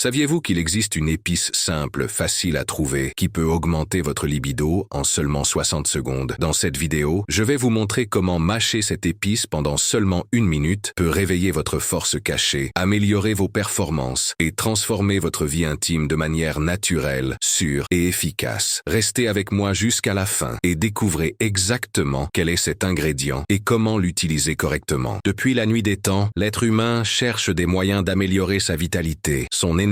Saviez-vous qu'il existe une épice simple, facile à trouver, qui peut augmenter votre libido en seulement 60 secondes? Dans cette vidéo, je vais vous montrer comment mâcher cette épice pendant seulement 1 minute peut réveiller votre force cachée, améliorer vos performances et transformer votre vie intime de manière naturelle, sûre et efficace. Restez avec moi jusqu'à la fin et découvrez exactement quel est cet ingrédient et comment l'utiliser correctement. Depuis la nuit des temps, l'être humain cherche des moyens d'améliorer sa vitalité, son énergie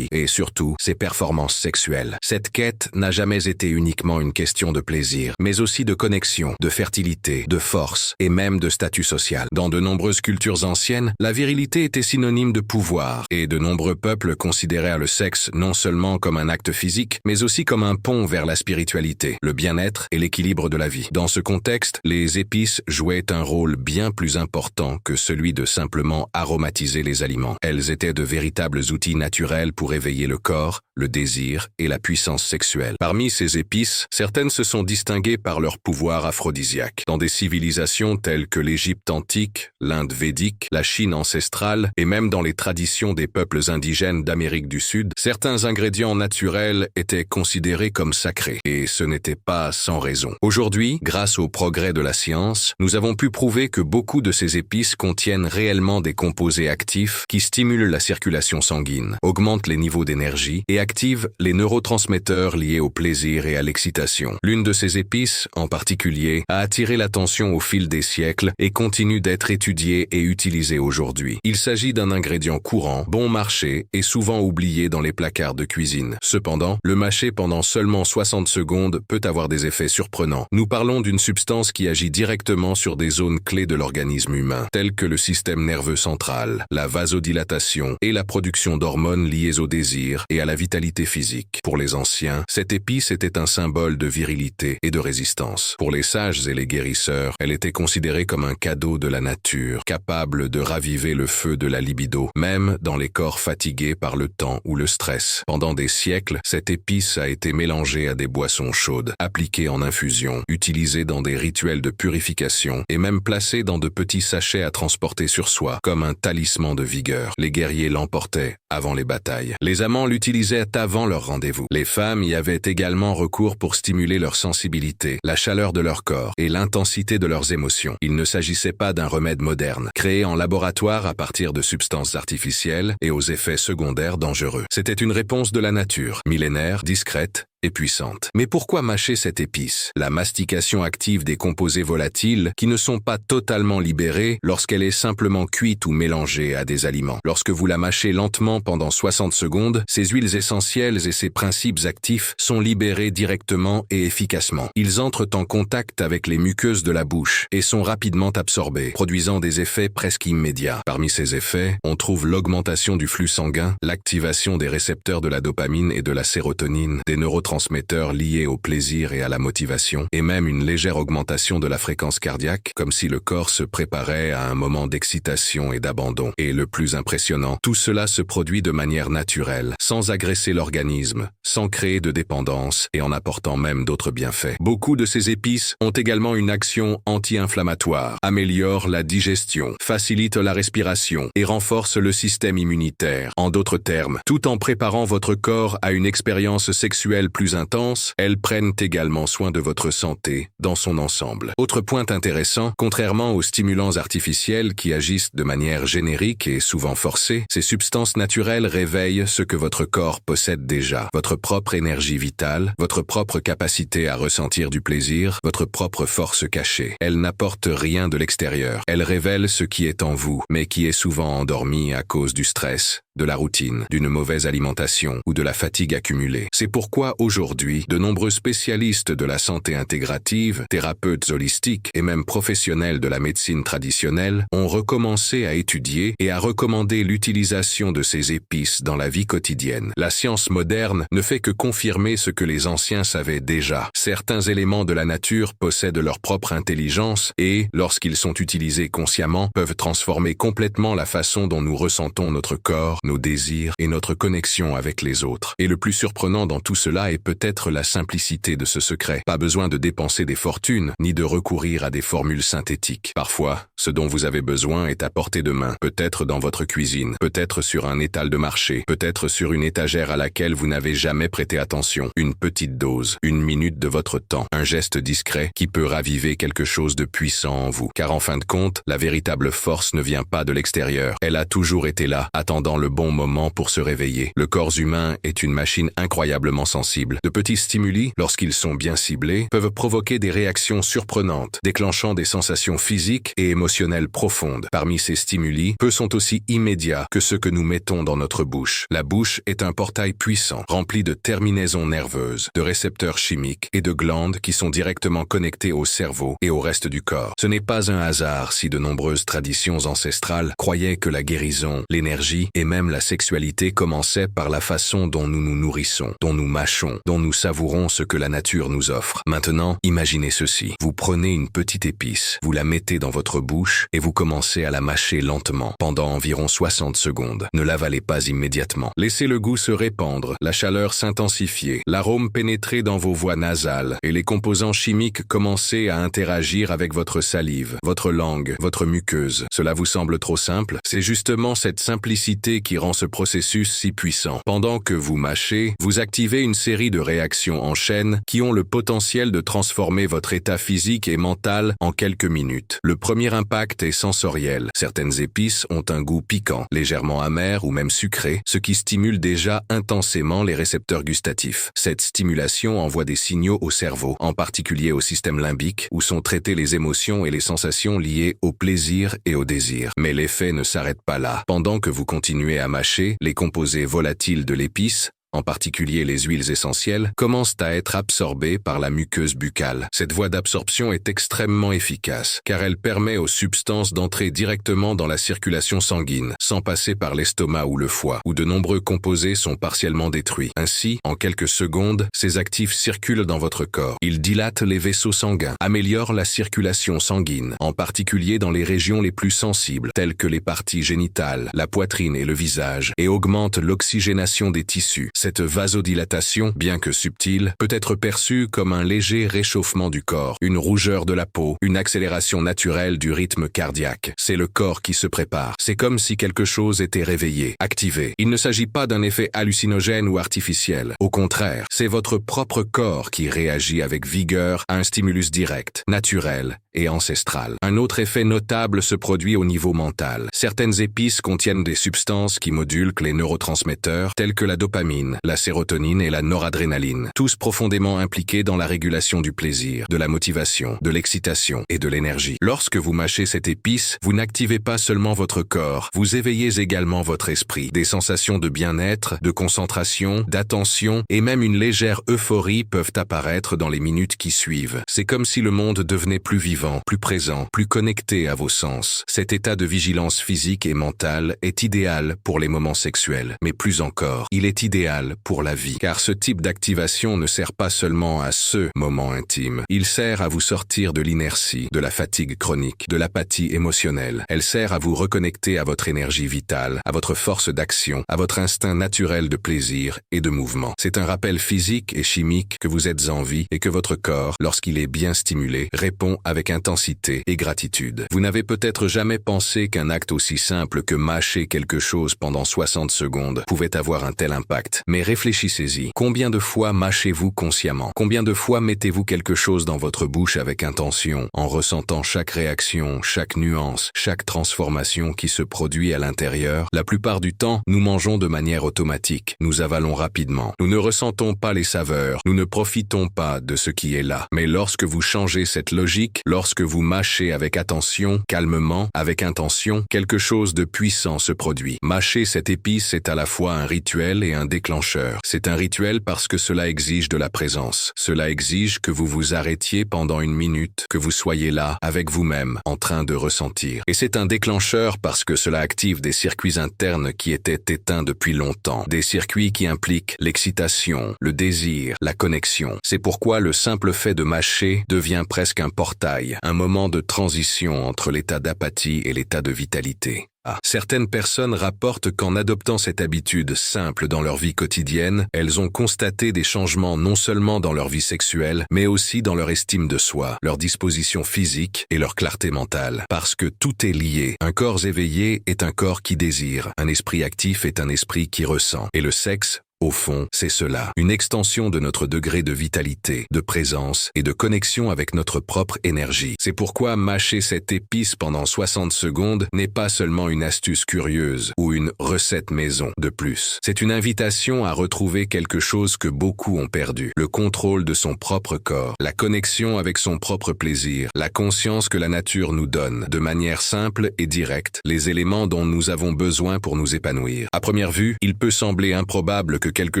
et surtout ses performances sexuelles. Cette quête n'a jamais été uniquement une question de plaisir, mais aussi de connexion, de fertilité, de force et même de statut social. Dans de nombreuses cultures anciennes, la virilité était synonyme de pouvoir et de nombreux peuples considéraient le sexe non seulement comme un acte physique, mais aussi comme un pont vers la spiritualité, le bien-être et l'équilibre de la vie. Dans ce contexte, les épices jouaient un rôle bien plus important que celui de simplement aromatiser les aliments. Elles étaient de véritables outils naturels pour éveiller le corps, le désir et la puissance sexuelle. Parmi ces épices, certaines se sont distinguées par leur pouvoir aphrodisiaque. Dans des civilisations telles que l'Égypte antique, l'Inde védique, la Chine ancestrale et même dans les traditions des peuples indigènes d'Amérique du Sud, certains ingrédients naturels étaient considérés comme sacrés. Et ce n'était pas sans raison. Aujourd'hui, grâce au progrès de la science, nous avons pu prouver que beaucoup de ces épices contiennent réellement des composés actifs qui stimulent la circulation sanguine, augmentent les niveaux d'énergie et activent les neurotransmetteurs liés au plaisir et à l'excitation. L'une de ces épices, en particulier, a attiré l'attention au fil des siècles et continue d'être étudiée et utilisée aujourd'hui. Il s'agit d'un ingrédient courant, bon marché et souvent oublié dans les placards de cuisine. Cependant, le mâcher pendant seulement 60 secondes peut avoir des effets surprenants. Nous parlons d'une substance qui agit directement sur des zones clés de l'organisme humain, telles que le système nerveux central, la vasodilatation et la production d'hormones liées au désir et à la vitalité physique. Pour les anciens, cette épice était un symbole de virilité et de résistance. Pour les sages et les guérisseurs, elle était considérée comme un cadeau de la nature, capable de raviver le feu de la libido, même dans les corps fatigués par le temps ou le stress. Pendant des siècles, cette épice a été mélangée à des boissons chaudes, appliquée en infusion, utilisée dans des rituels de purification et même placée dans de petits sachets à transporter sur soi, comme un talisman de vigueur. Les guerriers l'emportaient avant les batailles. Les amants l'utilisaient avant leur rendez-vous. Les femmes y avaient également recours pour stimuler leur sensibilité, la chaleur de leur corps et l'intensité de leurs émotions. Il ne s'agissait pas d'un remède moderne, créé en laboratoire à partir de substances artificielles et aux effets secondaires dangereux. C'était une réponse de la nature, millénaire, discrète et puissante. Mais pourquoi mâcher cette épice? La mastication active des composés volatiles qui ne sont pas totalement libérés lorsqu'elle est simplement cuite ou mélangée à des aliments. Lorsque vous la mâchez lentement pendant 60 secondes, ces huiles essentielles et ces principes actifs sont libérés directement et efficacement. Ils entrent en contact avec les muqueuses de la bouche et sont rapidement absorbés, produisant des effets presque immédiats. Parmi ces effets, on trouve l'augmentation du flux sanguin, l'activation des récepteurs de la dopamine et de la sérotonine, des neurotransmetteurs liés au plaisir et à la motivation, et même une légère augmentation de la fréquence cardiaque, comme si le corps se préparait à un moment d'excitation et d'abandon. Et le plus impressionnant, tout cela se produit de manière naturelle, sans agresser l'organisme, sans créer de dépendance et en apportant même d'autres bienfaits. Beaucoup de ces épices ont également une action anti-inflammatoire, améliorent la digestion, facilitent la respiration et renforcent le système immunitaire. En d'autres termes, tout en préparant votre corps à une expérience sexuelle plus intense, elles prennent également soin de votre santé dans son ensemble. Autre point intéressant, contrairement aux stimulants artificiels qui agissent de manière générique et souvent forcée, ces substances naturelles réveillent ce que votre corps possède déjà, votre propre énergie vitale, votre propre capacité à ressentir du plaisir, votre propre force cachée. Elles n'apportent rien de l'extérieur. Elles révèlent ce qui est en vous, mais qui est souvent endormi à cause du stress, de la routine, d'une mauvaise alimentation ou de la fatigue accumulée. C'est pourquoi aujourd'hui, de nombreux spécialistes de la santé intégrative, thérapeutes holistiques et même professionnels de la médecine traditionnelle ont recommencé à étudier et à recommander l'utilisation de ces épices dans la vie quotidienne. La science moderne ne fait que confirmer ce que les anciens savaient déjà. Certains éléments de la nature possèdent leur propre intelligence et, lorsqu'ils sont utilisés consciemment, peuvent transformer complètement la façon dont nous ressentons notre corps, nos désirs et notre connexion avec les autres. Et le plus surprenant dans tout cela est peut-être la simplicité de ce secret. Pas besoin de dépenser des fortunes, ni de recourir à des formules synthétiques. Parfois, ce dont vous avez besoin est à portée de main, peut-être dans votre cuisine, peut-être sur un étal de marché, peut-être sur une étagère à laquelle vous n'avez jamais prêté attention. Une petite dose, une minute de votre temps, un geste discret qui peut raviver quelque chose de puissant en vous. Car en fin de compte, la véritable force ne vient pas de l'extérieur. Elle a toujours été là, attendant le bon moment pour se réveiller. Le corps humain est une machine incroyablement sensible. De petits stimuli, lorsqu'ils sont bien ciblés, peuvent provoquer des réactions surprenantes, déclenchant des sensations physiques et émotionnelles profondes. Parmi ces stimuli, peu sont aussi immédiats que ceux que nous mettons dans notre bouche. La bouche est un portail puissant, rempli de terminaisons nerveuses, de récepteurs chimiques et de glandes qui sont directement connectées au cerveau et au reste du corps. Ce n'est pas un hasard si de nombreuses traditions ancestrales croyaient que la guérison, l'énergie et même la sexualité commençaient par la façon dont nous nous nourrissons, dont nous mâchons, dont nous savourons ce que la nature nous offre. Maintenant, imaginez ceci. Vous prenez une petite épice, vous la mettez dans votre bouche et vous commencez à la mâcher lentement pendant environ 60 secondes. Ne l'avalez pas immédiatement. Laissez le goût se répandre, la chaleur s'intensifier, l'arôme pénétrer dans vos voies nasales et les composants chimiques commencer à interagir avec votre salive, votre langue, votre muqueuse. Cela vous semble trop simple? C'est justement cette simplicité qui rend ce processus si puissant. Pendant que vous mâchez, vous activez une série de réactions en chaîne qui ont le potentiel de transformer votre état physique et mental en quelques minutes. Le premier impact est sensoriel. Certaines épices ont un goût piquant, légèrement amer ou même sucré, ce qui stimule déjà intensément les récepteurs gustatifs. Cette stimulation envoie des signaux au cerveau, en particulier au système limbique, où sont traitées les émotions et les sensations liées au plaisir et au désir. Mais l'effet ne s'arrête pas là. Pendant que vous continuez à mâcher, les composés volatiles de l'épice, en particulier les huiles essentielles, commencent à être absorbées par la muqueuse buccale. Cette voie d'absorption est extrêmement efficace, car elle permet aux substances d'entrer directement dans la circulation sanguine, sans passer par l'estomac ou le foie, où de nombreux composés sont partiellement détruits. Ainsi, en quelques secondes, ces actifs circulent dans votre corps. Ils dilatent les vaisseaux sanguins, améliorent la circulation sanguine, en particulier dans les régions les plus sensibles, telles que les parties génitales, la poitrine et le visage, et augmentent l'oxygénation des tissus. Cette vasodilatation, bien que subtile, peut être perçue comme un léger réchauffement du corps, une rougeur de la peau, une accélération naturelle du rythme cardiaque. C'est le corps qui se prépare. C'est comme si quelque chose était réveillé, activé. Il ne s'agit pas d'un effet hallucinogène ou artificiel. Au contraire, c'est votre propre corps qui réagit avec vigueur à un stimulus direct, naturel et ancestral. Un autre effet notable se produit au niveau mental. Certaines épices contiennent des substances qui modulent les neurotransmetteurs, tels que la dopamine, la sérotonine et la noradrénaline, tous profondément impliqués dans la régulation du plaisir, de la motivation, de l'excitation et de l'énergie. Lorsque vous mâchez cette épice, vous n'activez pas seulement votre corps, vous éveillez également votre esprit. Des sensations de bien-être, de concentration, d'attention et même une légère euphorie peuvent apparaître dans les minutes qui suivent. C'est comme si le monde devenait plus vivant, plus présent, plus connecté à vos sens. Cet état de vigilance physique et mentale est idéal pour les moments sexuels, mais plus encore, il est idéal pour la vie, car ce type d'activation ne sert pas seulement à ce moment intime. Il sert à vous sortir de l'inertie, de la fatigue chronique, de l'apathie émotionnelle. Elle sert à vous reconnecter à votre énergie vitale, à votre force d'action, à votre instinct naturel de plaisir et de mouvement. C'est un rappel physique et chimique que vous êtes en vie et que votre corps, lorsqu'il est bien stimulé, répond avec intensité et gratitude. Vous n'avez peut-être jamais pensé qu'un acte aussi simple que mâcher quelque chose pendant 60 secondes pouvait avoir un tel impact. Mais réfléchissez-y. Combien de fois mâchez-vous consciemment? Combien de fois mettez-vous quelque chose dans votre bouche avec intention, en ressentant chaque réaction, chaque nuance, chaque transformation qui se produit à l'intérieur? La plupart du temps, nous mangeons de manière automatique. Nous avalons rapidement. Nous ne ressentons pas les saveurs. Nous ne profitons pas de ce qui est là. Mais lorsque vous changez cette logique, lorsque vous mâchez avec attention, calmement, avec intention, quelque chose de puissant se produit. Mâcher cette épice est à la fois un rituel et un déclencheur. C'est un rituel parce que cela exige de la présence. Cela exige que vous vous arrêtiez pendant une minute, que vous soyez là, avec vous-même, en train de ressentir. Et c'est un déclencheur parce que cela active des circuits internes qui étaient éteints depuis longtemps. Des circuits qui impliquent l'excitation, le désir, la connexion. C'est pourquoi le simple fait de mâcher devient presque un portail, un moment de transition entre l'état d'apathie et l'état de vitalité. Certaines personnes rapportent qu'en adoptant cette habitude simple dans leur vie quotidienne, elles ont constaté des changements non seulement dans leur vie sexuelle, mais aussi dans leur estime de soi, leur disposition physique et leur clarté mentale. Parce que tout est lié. Un corps éveillé est un corps qui désire. Un esprit actif est un esprit qui ressent. Et le sexe, au fond, c'est cela, une extension de notre degré de vitalité, de présence et de connexion avec notre propre énergie. C'est pourquoi mâcher cette épice pendant 60 secondes n'est pas seulement une astuce curieuse ou une recette maison de plus. C'est une invitation à retrouver quelque chose que beaucoup ont perdu, le contrôle de son propre corps, la connexion avec son propre plaisir, la conscience que la nature nous donne, de manière simple et directe, les éléments dont nous avons besoin pour nous épanouir. À première vue, il peut sembler improbable que quelque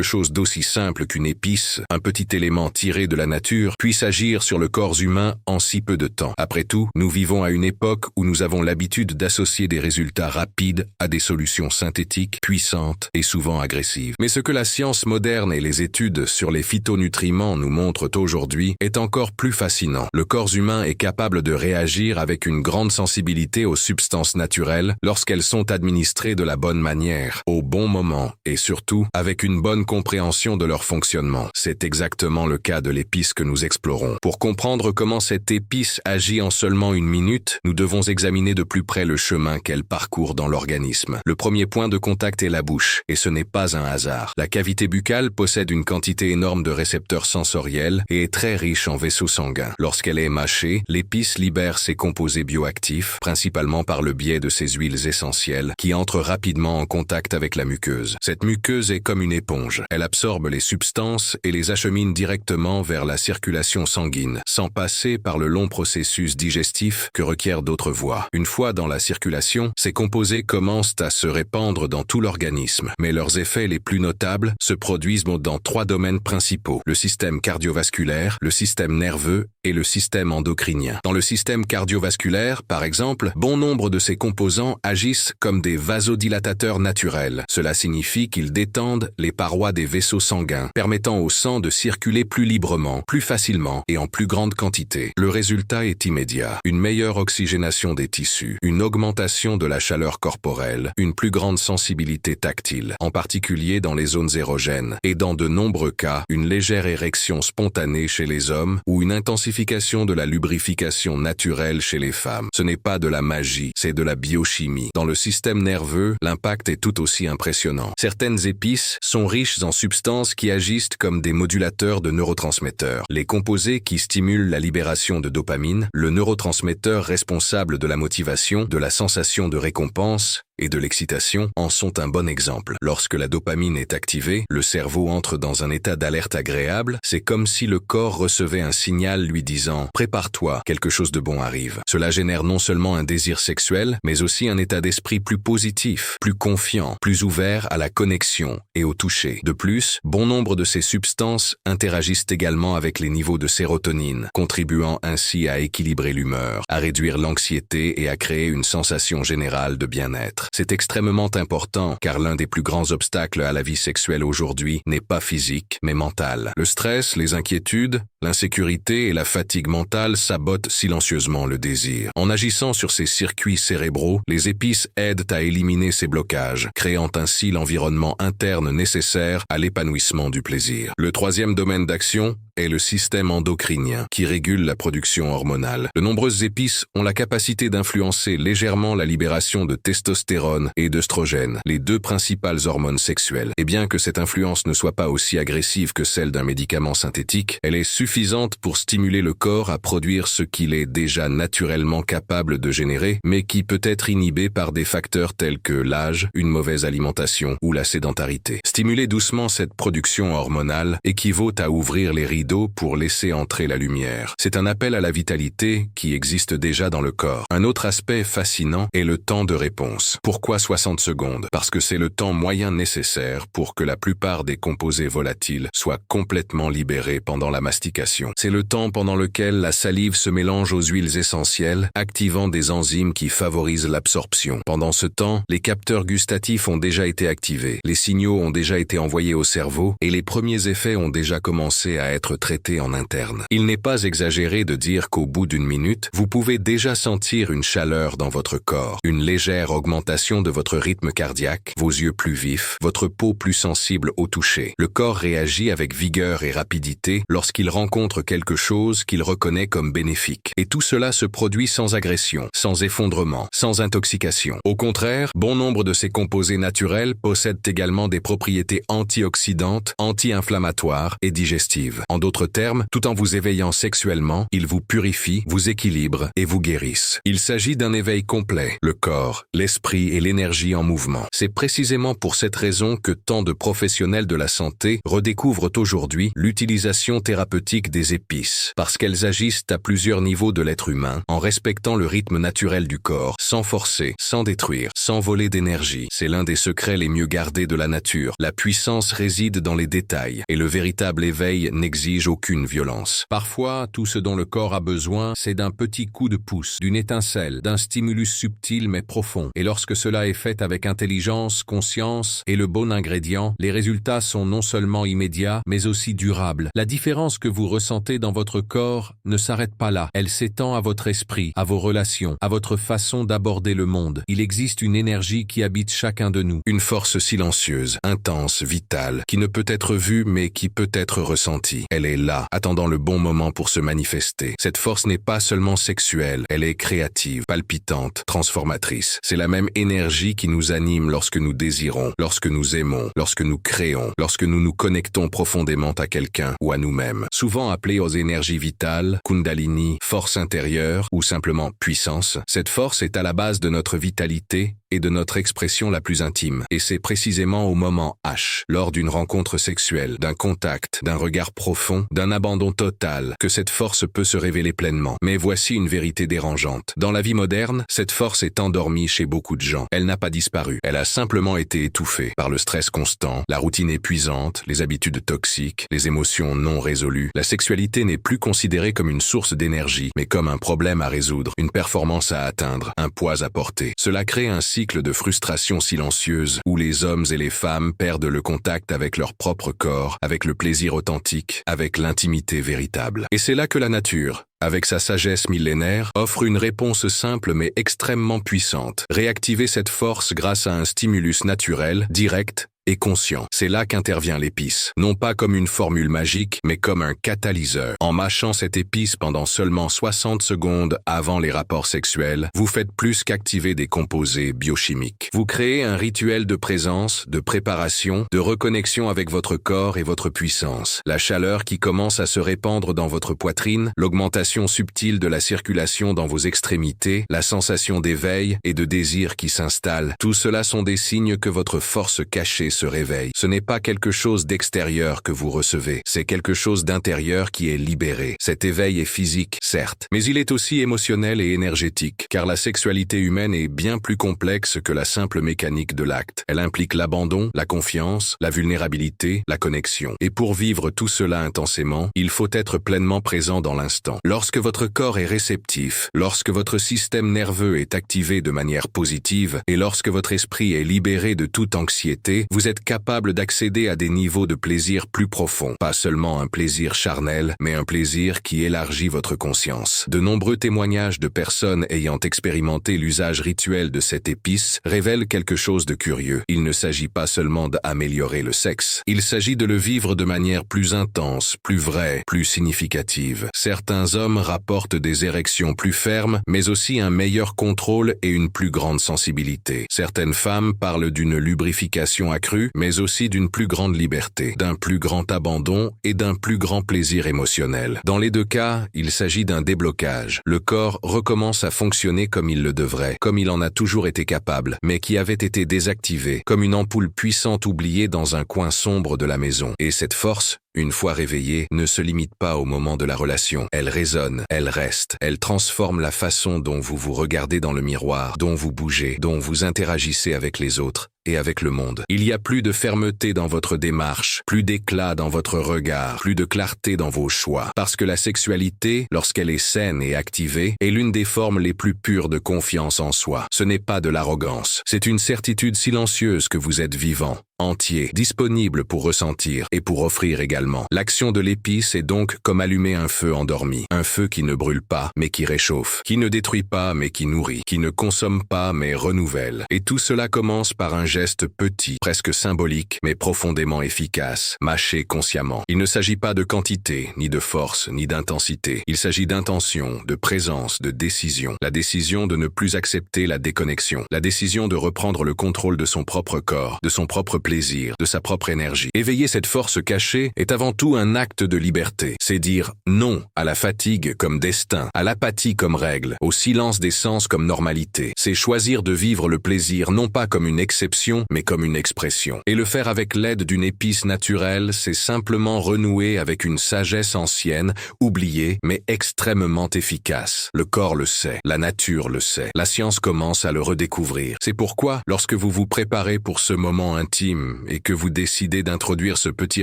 chose d'aussi simple qu'une épice, un petit élément tiré de la nature, puisse agir sur le corps humain en si peu de temps. Après tout, nous vivons à une époque où nous avons l'habitude d'associer des résultats rapides à des solutions synthétiques, puissantes et souvent agressives. Mais ce que la science moderne et les études sur les phytonutriments nous montrent aujourd'hui est encore plus fascinant. Le corps humain est capable de réagir avec une grande sensibilité aux substances naturelles lorsqu'elles sont administrées de la bonne manière, au bon moment et surtout avec une bonne compréhension de leur fonctionnement. C'est exactement le cas de l'épice que nous explorons. Pour comprendre comment cette épice agit en seulement une minute, nous devons examiner de plus près le chemin qu'elle parcourt dans l'organisme. Le premier point de contact est la bouche, et ce n'est pas un hasard. La cavité buccale possède une quantité énorme de récepteurs sensoriels et est très riche en vaisseaux sanguins. Lorsqu'elle est mâchée, l'épice libère ses composés bioactifs, principalement par le biais de ses huiles essentielles, qui entrent rapidement en contact avec la muqueuse. Cette muqueuse est comme une éponge. Elle absorbe les substances et les achemine directement vers la circulation sanguine, sans passer par le long processus digestif que requièrent d'autres voies. Une fois dans la circulation, ces composés commencent à se répandre dans tout l'organisme, mais leurs effets les plus notables se produisent dans 3 domaines principaux: le système cardiovasculaire, le système nerveux et le système endocrinien. Dans le système cardiovasculaire, par exemple, bon nombre de ces composants agissent comme des vasodilatateurs naturels. Cela signifie qu'ils détendent les parois des vaisseaux sanguins, permettant au sang de circuler plus librement, plus facilement et en plus grande quantité. Le résultat est immédiat: une meilleure oxygénation des tissus, une augmentation de la chaleur corporelle, une plus grande sensibilité tactile, en particulier dans les zones érogènes, et dans de nombreux cas, une légère érection spontanée chez les hommes ou une intensification de la lubrification naturelle chez les femmes. Ce n'est pas de la magie, c'est de la biochimie. Dans le système nerveux, l'impact est tout aussi impressionnant. Certaines épices sont riches en substances qui agissent comme des modulateurs de neurotransmetteurs. Les composés qui stimulent la libération de dopamine, le neurotransmetteur responsable de la motivation, de la sensation de récompense et de l'excitation, en sont un bon exemple. Lorsque la dopamine est activée, le cerveau entre dans un état d'alerte agréable. C'est comme si le corps recevait un signal lui disant « Prépare-toi, quelque chose de bon arrive ». Cela génère non seulement un désir sexuel, mais aussi un état d'esprit plus positif, plus confiant, plus ouvert à la connexion et au toucher. De plus, bon nombre de ces substances interagissent également avec les niveaux de sérotonine, contribuant ainsi à équilibrer l'humeur, à réduire l'anxiété et à créer une sensation générale de bien-être. C'est extrêmement important car l'un des plus grands obstacles à la vie sexuelle aujourd'hui n'est pas physique mais mental. Le stress, les inquiétudes, l'insécurité et la fatigue mentale sabotent silencieusement le désir. En agissant sur ces circuits cérébraux, les épices aident à éliminer ces blocages, créant ainsi l'environnement interne nécessaire à l'épanouissement du plaisir. Le troisième domaine d'action est le système endocrinien, qui régule la production hormonale. De nombreuses épices ont la capacité d'influencer légèrement la libération de testostérone et d'œstrogène, les 2 principales hormones sexuelles. Et bien que cette influence ne soit pas aussi agressive que celle d'un médicament synthétique, elle est suffisante pour stimuler le corps à produire ce qu'il est déjà naturellement capable de générer, mais qui peut être inhibé par des facteurs tels que l'âge, une mauvaise alimentation ou la sédentarité. Stimuler doucement cette production hormonale équivaut à ouvrir les rideaux pour laisser entrer la lumière. C'est un appel à la vitalité qui existe déjà dans le corps. Un autre aspect fascinant est le temps de réponse. Pourquoi 60 secondes? Parce que c'est le temps moyen nécessaire pour que la plupart des composés volatiles soient complètement libérés pendant la mastication. C'est le temps pendant lequel la salive se mélange aux huiles essentielles, activant des enzymes qui favorisent l'absorption. Pendant ce temps, les capteurs gustatifs ont déjà été activés, les signaux ont déjà été envoyés au cerveau et les premiers effets ont déjà commencé à être traiter en interne. Il n'est pas exagéré de dire qu'au bout d'une minute, vous pouvez déjà sentir une chaleur dans votre corps, une légère augmentation de votre rythme cardiaque, vos yeux plus vifs, votre peau plus sensible au toucher. Le corps réagit avec vigueur et rapidité lorsqu'il rencontre quelque chose qu'il reconnaît comme bénéfique. Et tout cela se produit sans agression, sans effondrement, sans intoxication. Au contraire, bon nombre de ces composés naturels possèdent également des propriétés antioxydantes, anti-inflammatoires et digestives. En d'autres termes, tout en vous éveillant sexuellement, ils vous purifient, vous équilibrent et vous guérissent. Il s'agit d'un éveil complet, le corps, l'esprit et l'énergie en mouvement. C'est précisément pour cette raison que tant de professionnels de la santé redécouvrent aujourd'hui l'utilisation thérapeutique des épices, parce qu'elles agissent à plusieurs niveaux de l'être humain, en respectant le rythme naturel du corps, sans forcer, sans détruire, sans voler d'énergie. C'est l'un des secrets les mieux gardés de la nature. La puissance réside dans les détails, et le véritable éveil n'exige aucune violence. Parfois, tout ce dont le corps a besoin, c'est d'un petit coup de pouce, d'une étincelle, d'un stimulus subtil mais profond. Et lorsque cela est fait avec intelligence, conscience et le bon ingrédient, les résultats sont non seulement immédiats, mais aussi durables. La différence que vous ressentez dans votre corps ne s'arrête pas là. Elle s'étend à votre esprit, à vos relations, à votre façon d'aborder le monde. Il existe une énergie qui habite chacun de nous. Une force silencieuse, intense, vitale, qui ne peut être vue mais qui peut être ressentie. Elle est là, attendant le bon moment pour se manifester. Cette force n'est pas seulement sexuelle, elle est créative, palpitante, transformatrice. C'est la même énergie qui nous anime lorsque nous désirons, lorsque nous aimons, lorsque nous créons, lorsque nous nous connectons profondément à quelqu'un ou à nous-mêmes. Souvent appelée aux énergies vitales, Kundalini, force intérieure ou simplement puissance, cette force est à la base de notre vitalité et de notre expression la plus intime. Et c'est précisément au moment H, lors d'une rencontre sexuelle, d'un contact, d'un regard profond, d'un abandon total, que cette force peut se révéler pleinement. Mais voici une vérité dérangeante. Dans la vie moderne, cette force est endormie chez beaucoup de gens. Elle n'a pas disparu. Elle a simplement été étouffée par le stress constant, la routine épuisante, les habitudes toxiques, les émotions non résolues. La sexualité n'est plus considérée comme une source d'énergie, mais comme un problème à résoudre, une performance à atteindre, un poids à porter. Cela crée un cycle de frustration silencieuse où les hommes et les femmes perdent le contact avec leur propre corps, avec le plaisir authentique, avec l'intimité véritable. Et c'est là que la nature, avec sa sagesse millénaire, offre une réponse simple mais extrêmement puissante. Réactiver cette force grâce à un stimulus naturel, direct et conscient. C'est là qu'intervient l'épice. Non pas comme une formule magique, mais comme un catalyseur. En mâchant cette épice pendant seulement 60 secondes avant les rapports sexuels, vous faites plus qu'activer des composés biochimiques. Vous créez un rituel de présence, de préparation, de reconnexion avec votre corps et votre puissance. La chaleur qui commence à se répandre dans votre poitrine, l'augmentation subtile de la circulation dans vos extrémités, la sensation d'éveil et de désir qui s'installe, tout cela sont des signes que votre force cachée se réveille. Ce n'est pas quelque chose d'extérieur que vous recevez, c'est quelque chose d'intérieur qui est libéré. Cet éveil est physique, certes, mais il est aussi émotionnel et énergétique, car la sexualité humaine est bien plus complexe que la simple mécanique de l'acte. Elle implique l'abandon, la confiance, la vulnérabilité, la connexion. Et pour vivre tout cela intensément, il faut être pleinement présent dans l'instant. Lorsque votre corps est réceptif, lorsque votre système nerveux est activé de manière positive, et lorsque votre esprit est libéré de toute anxiété, vous êtes capable d'accéder à des niveaux de plaisir plus profonds. Pas seulement un plaisir charnel, mais un plaisir qui élargit votre conscience. De nombreux témoignages de personnes ayant expérimenté l'usage rituel de cette épice révèlent quelque chose de curieux. Il ne s'agit pas seulement d'améliorer le sexe. Il s'agit de le vivre de manière plus intense, plus vraie, plus significative. Certains hommes rapportent des érections plus fermes, mais aussi un meilleur contrôle et une plus grande sensibilité. Certaines femmes parlent d'une lubrification accrue, mais aussi d'une plus grande liberté, d'un plus grand abandon et d'un plus grand plaisir émotionnel. Dans les deux cas, il s'agit d'un déblocage. Le corps recommence à fonctionner comme il le devrait, comme il en a toujours été capable, mais qui avait été désactivé, comme une ampoule puissante oubliée dans un coin sombre de la maison. Et cette force, une fois réveillée, ne se limite pas au moment de la relation. Elle résonne, elle reste, elle transforme la façon dont vous vous regardez dans le miroir, dont vous bougez, dont vous interagissez avec les autres et avec le monde. Il y a plus de fermeté dans votre démarche, plus d'éclat dans votre regard, plus de clarté dans vos choix. Parce que la sexualité, lorsqu'elle est saine et activée, est l'une des formes les plus pures de confiance en soi. Ce n'est pas de l'arrogance, c'est une certitude silencieuse que vous êtes vivant, entier, disponible pour ressentir et pour offrir également. L'action de l'épice est donc comme allumer un feu endormi, un feu qui ne brûle pas mais qui réchauffe, qui ne détruit pas mais qui nourrit, qui ne consomme pas mais renouvelle. Et tout cela commence par un geste petit, presque symbolique, mais profondément efficace, mâché consciemment. Il ne s'agit pas de quantité, ni de force, ni d'intensité. Il s'agit d'intention, de présence, de décision. La décision de ne plus accepter la déconnexion. La décision de reprendre le contrôle de son propre corps, de son propre plaisir, de sa propre énergie. Éveiller cette force cachée est avant tout un acte de liberté. C'est dire non à la fatigue comme destin, à l'apathie comme règle, au silence des sens comme normalité. C'est choisir de vivre le plaisir non pas comme une exception, mais comme une expression. Et le faire avec l'aide d'une épice naturelle, c'est simplement renouer avec une sagesse ancienne, oubliée, mais extrêmement efficace. Le corps le sait, la nature le sait, la science commence à le redécouvrir. C'est pourquoi, lorsque vous vous préparez pour ce moment intime et que vous décidez d'introduire ce petit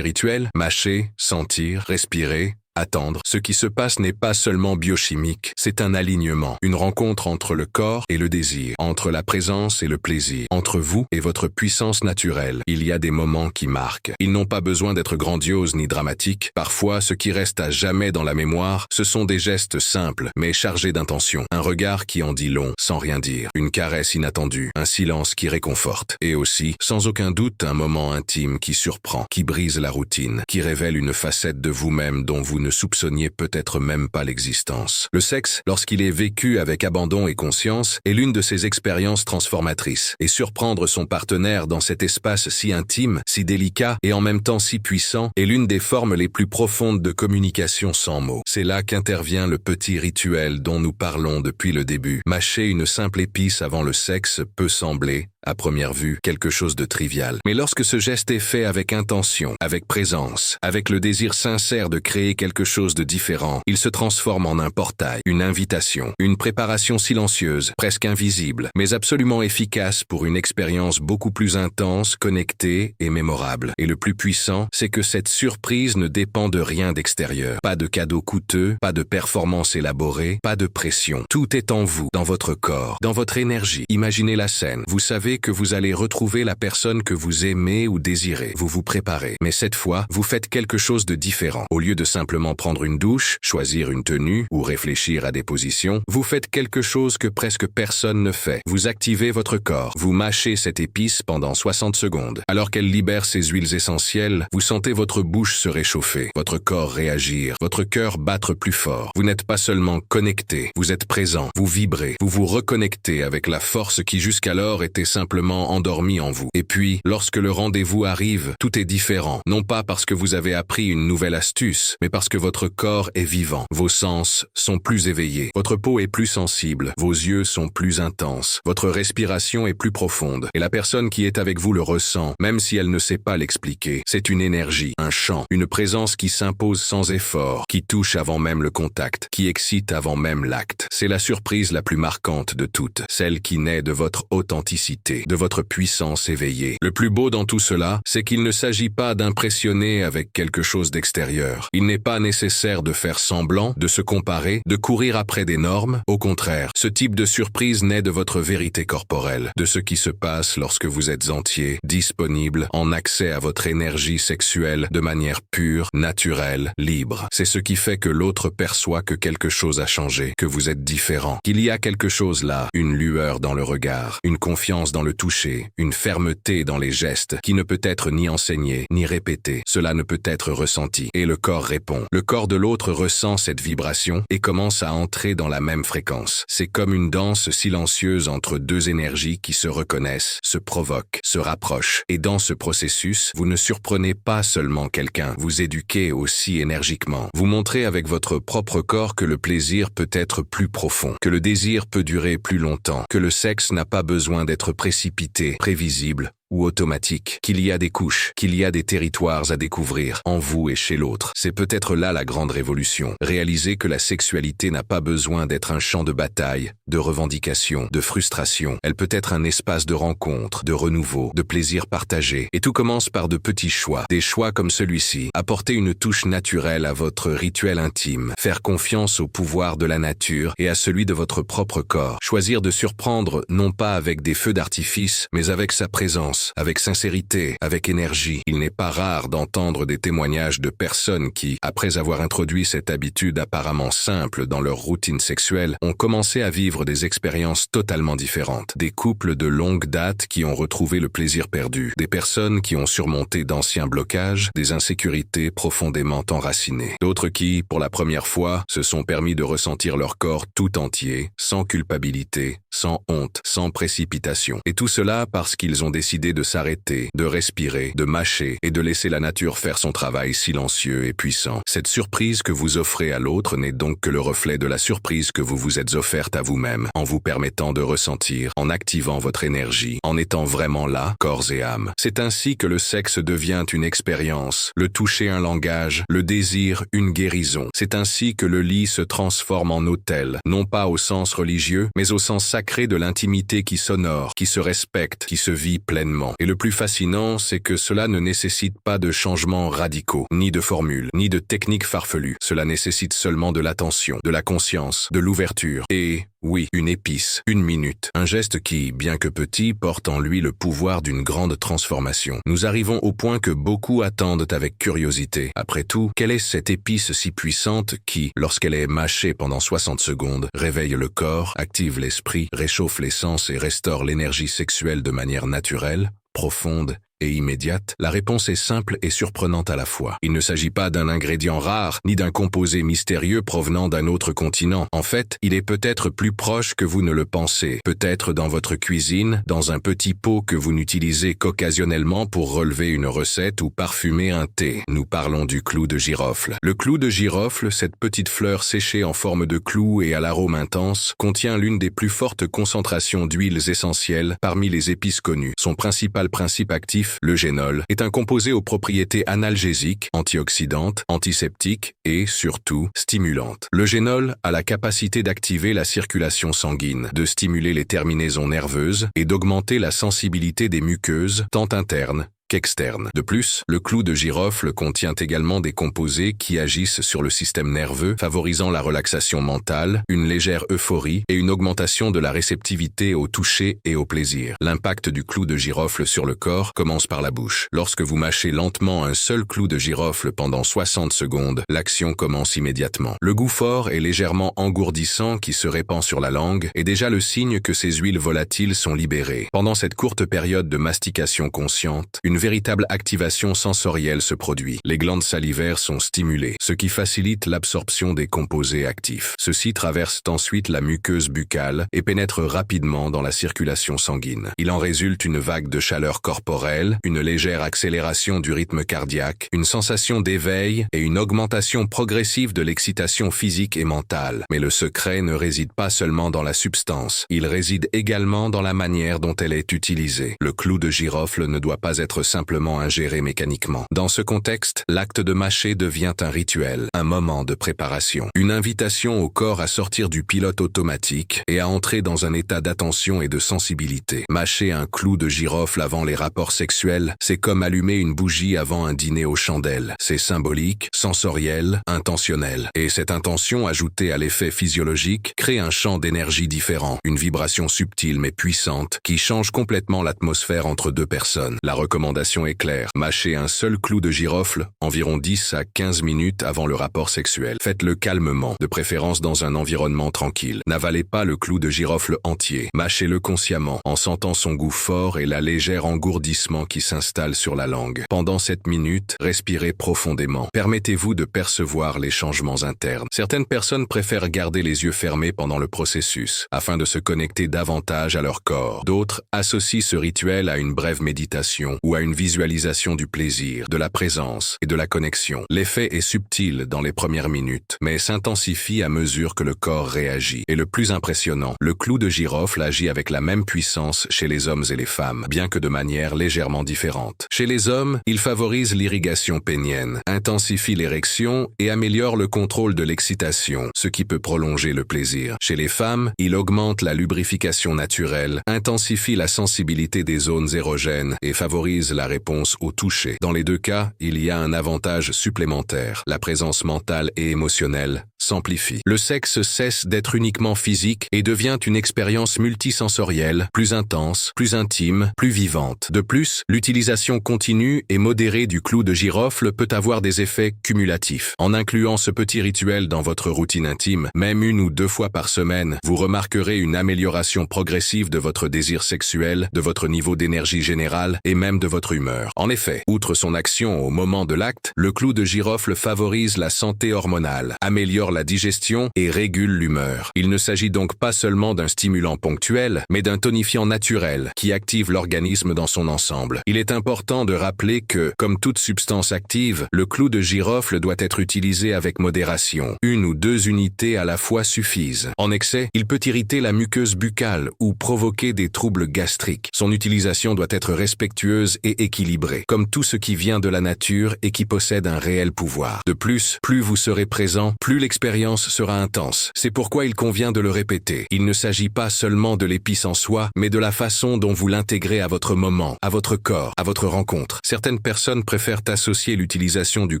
rituel, mâcher, sentir, respirer, attendre. Ce qui se passe n'est pas seulement biochimique, c'est un alignement, une rencontre entre le corps et le désir, entre la présence et le plaisir, entre vous et votre puissance naturelle. Il y a des moments qui marquent. Ils n'ont pas besoin d'être grandioses ni dramatiques. Parfois, ce qui reste à jamais dans la mémoire, ce sont des gestes simples, mais chargés d'intention. Un regard qui en dit long, sans rien dire. Une caresse inattendue, un silence qui réconforte. Et aussi, sans aucun doute, un moment intime qui surprend, qui brise la routine, qui révèle une facette de vous-même dont vous ne soupçonniez peut-être même pas l'existence. Le sexe, lorsqu'il est vécu avec abandon et conscience, est l'une de ces expériences transformatrices. Et surprendre son partenaire dans cet espace si intime, si délicat et en même temps si puissant est l'une des formes les plus profondes de communication sans mots. C'est là qu'intervient le petit rituel dont nous parlons depuis le début. Mâcher une simple épice avant le sexe peut sembler, à première vue, quelque chose de trivial. Mais lorsque ce geste est fait avec intention, avec présence, avec le désir sincère de créer quelque chose de différent, il se transforme en un portail, une invitation, une préparation silencieuse, presque invisible, mais absolument efficace pour une expérience beaucoup plus intense, connectée et mémorable. Et le plus puissant, c'est que cette surprise ne dépend de rien d'extérieur. Pas de cadeau coûteux, pas de performance élaborée, pas de pression. Tout est en vous, dans votre corps, dans votre énergie. Imaginez la scène. Vous savez que vous allez retrouver la personne que vous aimez ou désirez. Vous vous préparez. Mais cette fois, vous faites quelque chose de différent. Au lieu de simplement prendre une douche, choisir une tenue ou réfléchir à des positions, vous faites quelque chose que presque personne ne fait. Vous activez votre corps. Vous mâchez cette épice pendant 60 secondes. Alors qu'elle libère ses huiles essentielles, vous sentez votre bouche se réchauffer, votre corps réagir, votre cœur battre plus fort. Vous n'êtes pas seulement connecté, vous êtes présent, vous vibrez, vous vous reconnectez avec la force qui jusqu'alors était simplement endormi en vous. Et puis, lorsque le rendez-vous arrive, tout est différent. Non pas parce que vous avez appris une nouvelle astuce, mais parce que votre corps est vivant. Vos sens sont plus éveillés. Votre peau est plus sensible. Vos yeux sont plus intenses. Votre respiration est plus profonde. Et la personne qui est avec vous le ressent, même si elle ne sait pas l'expliquer. C'est une énergie, un chant, une présence qui s'impose sans effort, qui touche avant même le contact, qui excite avant même l'acte. C'est la surprise la plus marquante de toutes, celle qui naît de votre authenticité, de votre puissance éveillée. Le plus beau dans tout cela, c'est qu'il ne s'agit pas d'impressionner avec quelque chose d'extérieur. Il n'est pas nécessaire de faire semblant, de se comparer, de courir après des normes. Au contraire, ce type de surprise naît de votre vérité corporelle, de ce qui se passe lorsque vous êtes entier, disponible, en accès à votre énergie sexuelle de manière pure, naturelle, libre. C'est ce qui fait que l'autre perçoit que quelque chose a changé, que vous êtes différent, qu'il y a quelque chose là, une lueur dans le regard, une confiance dans le toucher, une fermeté dans les gestes qui ne peut être ni enseignée, ni répétée. Cela ne peut être ressenti. Et le corps répond. Le corps de l'autre ressent cette vibration et commence à entrer dans la même fréquence. C'est comme une danse silencieuse entre deux énergies qui se reconnaissent, se provoquent, se rapprochent. Et dans ce processus, vous ne surprenez pas seulement quelqu'un, vous éduquez aussi énergiquement. Vous montrez avec votre propre corps que le plaisir peut être plus profond, que le désir peut durer plus longtemps, que le sexe n'a pas besoin d'être précipité, prévisible ou automatique, qu'il y a des couches, qu'il y a des territoires à découvrir, en vous et chez l'autre. C'est peut-être là la grande révolution. Réaliser que la sexualité n'a pas besoin d'être un champ de bataille, de revendication, de frustration. Elle peut être un espace de rencontre, de renouveau, de plaisir partagé. Et tout commence par de petits choix. Des choix comme celui-ci. Apporter une touche naturelle à votre rituel intime. Faire confiance au pouvoir de la nature et à celui de votre propre corps. Choisir de surprendre non pas avec des feux d'artifice, mais avec sa présence, confiance, avec sincérité, avec énergie. Il n'est pas rare d'entendre des témoignages de personnes qui, après avoir introduit cette habitude apparemment simple dans leur routine sexuelle, ont commencé à vivre des expériences totalement différentes. Des couples de longue date qui ont retrouvé le plaisir perdu, des personnes qui ont surmonté d'anciens blocages, des insécurités profondément enracinées. D'autres qui, pour la première fois, se sont permis de ressentir leur corps tout entier, sans culpabilité, sans honte, sans précipitation. Et tout cela parce qu'ils ont décidé de s'arrêter, de respirer, de mâcher et de laisser la nature faire son travail silencieux et puissant. Cette surprise que vous offrez à l'autre n'est donc que le reflet de la surprise que vous vous êtes offerte à vous-même, en vous permettant de ressentir, en activant votre énergie, en étant vraiment là, corps et âme. C'est ainsi que le sexe devient une expérience, le toucher un langage, le désir une guérison. C'est ainsi que le lit se transforme en autel, non pas au sens religieux, mais au sens sacré de l'intimité qui s'honore, qui se respecte, qui se vit pleinement. Et le plus fascinant, c'est que cela ne nécessite pas de changements radicaux, ni de formules, ni de techniques farfelues. Cela nécessite seulement de l'attention, de la conscience, de l'ouverture et, oui, une épice, une minute. Un geste qui, bien que petit, porte en lui le pouvoir d'une grande transformation. Nous arrivons au point que beaucoup attendent avec curiosité. Après tout, quelle est cette épice si puissante qui, lorsqu'elle est mâchée pendant 60 secondes, réveille le corps, active l'esprit, réchauffe les sens et restaure l'énergie sexuelle de manière naturelle, profonde et immédiate? La réponse est simple et surprenante à la fois. Il ne s'agit pas d'un ingrédient rare, ni d'un composé mystérieux provenant d'un autre continent. En fait, il est peut-être plus proche que vous ne le pensez. Peut-être dans votre cuisine, dans un petit pot que vous n'utilisez qu'occasionnellement pour relever une recette ou parfumer un thé. Nous parlons du clou de girofle. Le clou de girofle, cette petite fleur séchée en forme de clou et à l'arôme intense, contient l'une des plus fortes concentrations d'huiles essentielles parmi les épices connues. Son principal principe actif, le génol, est un composé aux propriétés analgésiques, antioxydantes, antiseptiques et, surtout, stimulantes. Le génol a la capacité d'activer la circulation sanguine, de stimuler les terminaisons nerveuses et d'augmenter la sensibilité des muqueuses, tant internes qu'externe. De plus, le clou de girofle contient également des composés qui agissent sur le système nerveux, favorisant la relaxation mentale, une légère euphorie et une augmentation de la réceptivité au toucher et au plaisir. L'impact du clou de girofle sur le corps commence par la bouche. Lorsque vous mâchez lentement un seul clou de girofle pendant 60 secondes, l'action commence immédiatement. Le goût fort et légèrement engourdissant qui se répand sur la langue est déjà le signe que ces huiles volatiles sont libérées. Pendant cette courte période de mastication consciente, une véritable activation sensorielle se produit. Les glandes salivaires sont stimulées, ce qui facilite l'absorption des composés actifs. Ceux-ci traversent ensuite la muqueuse buccale et pénètrent rapidement dans la circulation sanguine. Il en résulte une vague de chaleur corporelle, une légère accélération du rythme cardiaque, une sensation d'éveil et une augmentation progressive de l'excitation physique et mentale. Mais le secret ne réside pas seulement dans la substance, il réside également dans la manière dont elle est utilisée. Le clou de girofle ne doit pas être simplement ingéré mécaniquement. Dans ce contexte, l'acte de mâcher devient un rituel, un moment de préparation, une invitation au corps à sortir du pilote automatique et à entrer dans un état d'attention et de sensibilité. Mâcher un clou de girofle avant les rapports sexuels, c'est comme allumer une bougie avant un dîner aux chandelles. C'est symbolique, sensoriel, intentionnel. Et cette intention, ajoutée à l'effet physiologique, crée un champ d'énergie différent, une vibration subtile mais puissante qui change complètement l'atmosphère entre deux personnes. La recommandation est claire. Mâchez un seul clou de girofle environ 10 à 15 minutes avant le rapport sexuel. Faites-le calmement, de préférence dans un environnement tranquille. N'avalez pas le clou de girofle entier. Mâchez-le consciemment, en sentant son goût fort et la légère engourdissement qui s'installe sur la langue. Pendant cette minute, respirez profondément. Permettez-vous de percevoir les changements internes. Certaines personnes préfèrent garder les yeux fermés pendant le processus, afin de se connecter davantage à leur corps. D'autres associent ce rituel à une brève méditation ou à une visualisation du plaisir, de la présence et de la connexion. L'effet est subtil dans les premières minutes, mais s'intensifie à mesure que le corps réagit. Et le plus impressionnant, le clou de girofle agit avec la même puissance chez les hommes et les femmes, bien que de manière légèrement différente. Chez les hommes, il favorise l'irrigation pénienne, intensifie l'érection et améliore le contrôle de l'excitation, ce qui peut prolonger le plaisir. Chez les femmes, il augmente la lubrification naturelle, intensifie la sensibilité des zones érogènes et favorise la réponse au toucher. Dans les deux cas, il y a un avantage supplémentaire. La présence mentale et émotionnelle s'amplifie. Le sexe cesse d'être uniquement physique et devient une expérience multisensorielle, plus intense, plus intime, plus vivante. De plus, l'utilisation continue et modérée du clou de girofle peut avoir des effets cumulatifs. En incluant ce petit rituel dans votre routine intime, même 1 ou 2 fois par semaine, vous remarquerez une amélioration progressive de votre désir sexuel, de votre niveau d'énergie générale et même de votre humeur. En effet, outre son action au moment de l'acte, le clou de girofle favorise la santé hormonale, améliore la digestion et régule l'humeur. Il ne s'agit donc pas seulement d'un stimulant ponctuel, mais d'un tonifiant naturel qui active l'organisme dans son ensemble. Il est important de rappeler que, comme toute substance active, le clou de girofle doit être utilisé avec modération. 1 ou 2 unités à la fois suffisent. En excès, il peut irriter la muqueuse buccale ou provoquer des troubles gastriques. Son utilisation doit être respectueuse et équilibrée, comme tout ce qui vient de la nature et qui possède un réel pouvoir. De plus, plus vous serez présent, plus l'expérience sera intense. C'est pourquoi il convient de le répéter. Il ne s'agit pas seulement de l'épice en soi, mais de la façon dont vous l'intégrez à votre moment, à votre corps, à votre rencontre. Certaines personnes préfèrent associer l'utilisation du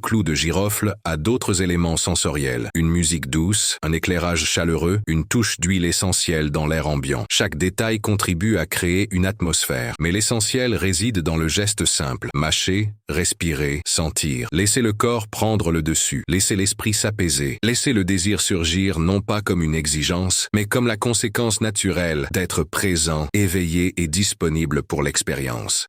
clou de girofle à d'autres éléments sensoriels. Une musique douce, un éclairage chaleureux, une touche d'huile essentielle dans l'air ambiant. Chaque détail contribue à créer une atmosphère. Mais l'essentiel réside dans le geste simple. Mâcher, respirer, sentir. Laissez le corps prendre le dessus. Laissez l'esprit s'apaiser. Laissez le désir surgir non pas comme une exigence, mais comme la conséquence naturelle d'être présent, éveillé et disponible pour l'expérience.